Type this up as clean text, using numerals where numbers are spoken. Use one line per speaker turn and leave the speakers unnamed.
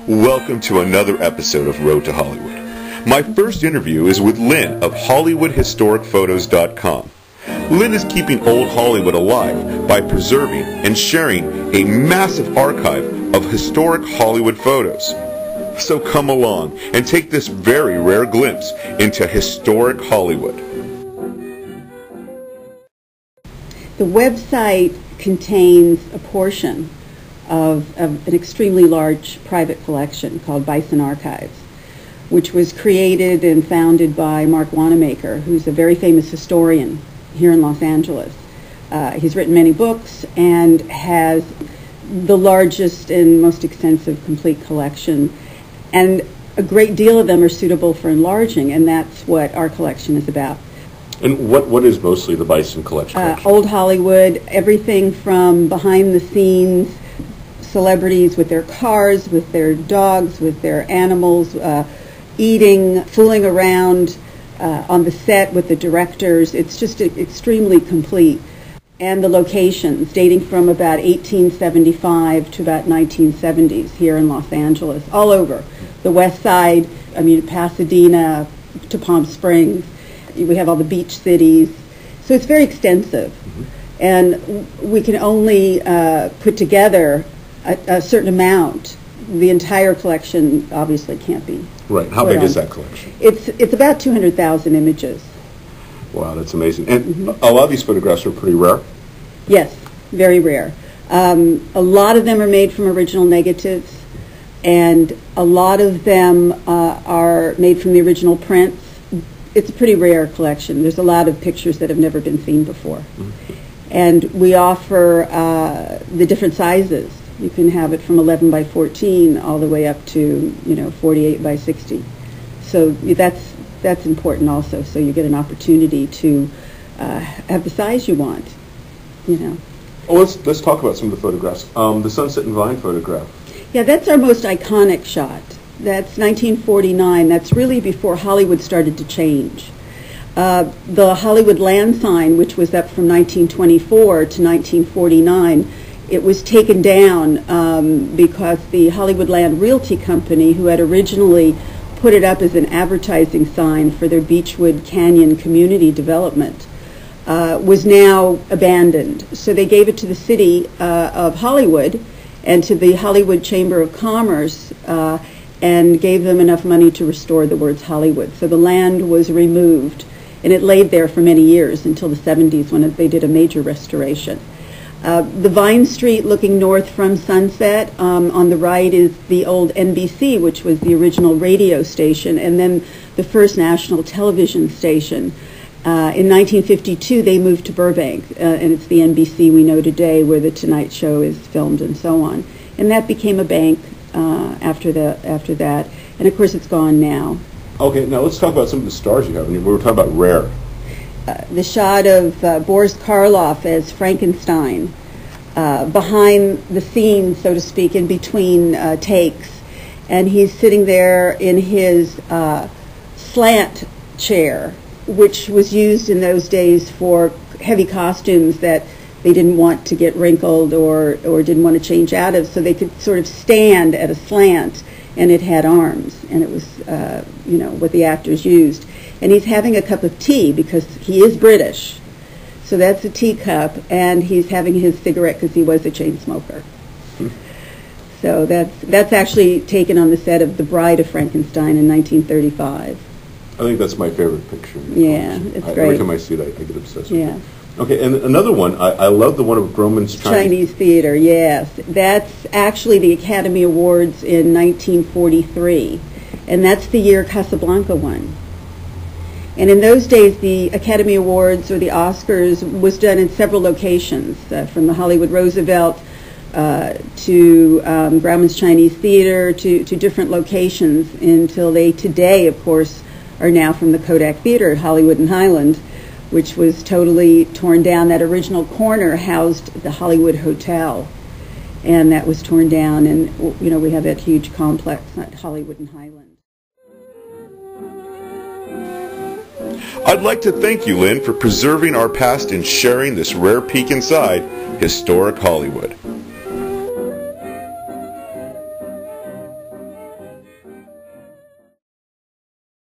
Welcome to another episode of Road to Hollywood. My first interview is with Lynn of HollywoodHistoricPhotos.com. Lynn is keeping old Hollywood alive by preserving and sharing a massive archive of historic Hollywood photos. So come along and take this very rare glimpse into historic Hollywood.
The website contains a portion of an extremely large private collection called Bison Archives, which was created and founded by Mark Wanamaker, who's a very famous historian here in Los Angeles. He's written many books and has the largest and most extensive complete collection, and a great deal of them are suitable for enlarging, and that's what our collection is about.
And what is mostly the Bison collection?
Old Hollywood, everything from behind the scenes, celebrities with their cars, with their dogs, with their animals, eating, fooling around on the set with the directors. It's just extremely complete. And the locations dating from about 1875 to about 1970s here in Los Angeles, all over. The West Side, Pasadena to Palm Springs. We have all the beach cities. So it's very extensive. And we can only put together a certain amount. The entire collection obviously can't be.
Right. How big is that collection?
It's about 200,000 images.
Wow, that's amazing. And a lot of these photographs are pretty rare?
Yes, very rare. A lot of them are made from original negatives, and a lot of them are made from the original prints. It's a pretty rare collection. There's a lot of pictures that have never been seen before. And we offer the different sizes. You can have it from 11 by 14 all the way up to 48 by 60. So that's important also. So you get an opportunity to have the size you want.
Well, let's talk about some of the photographs. The Sunset and Vine photograph.
Yeah, that's our most iconic shot. That's 1949. That's really before Hollywood started to change. The Hollywood land sign, which was up from 1924 to 1949, it was taken down because the Hollywood Land Realty Company, who had originally put it up as an advertising sign for their Beechwood Canyon community development, was now abandoned. So they gave it to the city of Hollywood and to the Hollywood Chamber of Commerce and gave them enough money to restore the words Hollywood. So the land was removed, and it laid there for many years until the 70s when they did a major restoration. The Vine Street looking north from Sunset, on the right is the old NBC, which was the original radio station, and then the first national television station. In 1952, they moved to Burbank, and it's the NBC we know today, where The Tonight Show is filmed and so on. And that became a bank after that, and of course it's gone now.
Okay, now let's talk about some of the stars you have. We were talking about rare.
The shot of Boris Karloff as Frankenstein, behind the scenes, so to speak, in between takes. And he's sitting there in his slant chair, which was used in those days for heavy costumes that they didn't want to get wrinkled or didn't want to change out of, so they could sort of stand at a slant, and it had arms, and it was what the actors used. And he's having a cup of tea because he is British. So that's a teacup, and he's having his cigarette because he was a chain smoker. So that's actually taken on the set of The Bride of Frankenstein in 1935.
I think that's my favorite picture.
Yeah, it's great.
Every time I see it, I get obsessed with
it.
Okay, and another one, I love the one of Grauman's
Chinese Theater, yes. That's actually the Academy Awards in 1943, and that's the year Casablanca won. And in those days, the Academy Awards or the Oscars was done in several locations, from the Hollywood Roosevelt to Grauman's Chinese Theater to different locations, until they today, of course, are now from the Kodak Theater at Hollywood and Highland, which was totally torn down. That original corner housed the Hollywood Hotel, and that was torn down, and we have that huge complex at Hollywood and Highland.
I'd like to thank you, Lynn, for preserving our past and sharing this rare peek inside historic Hollywood.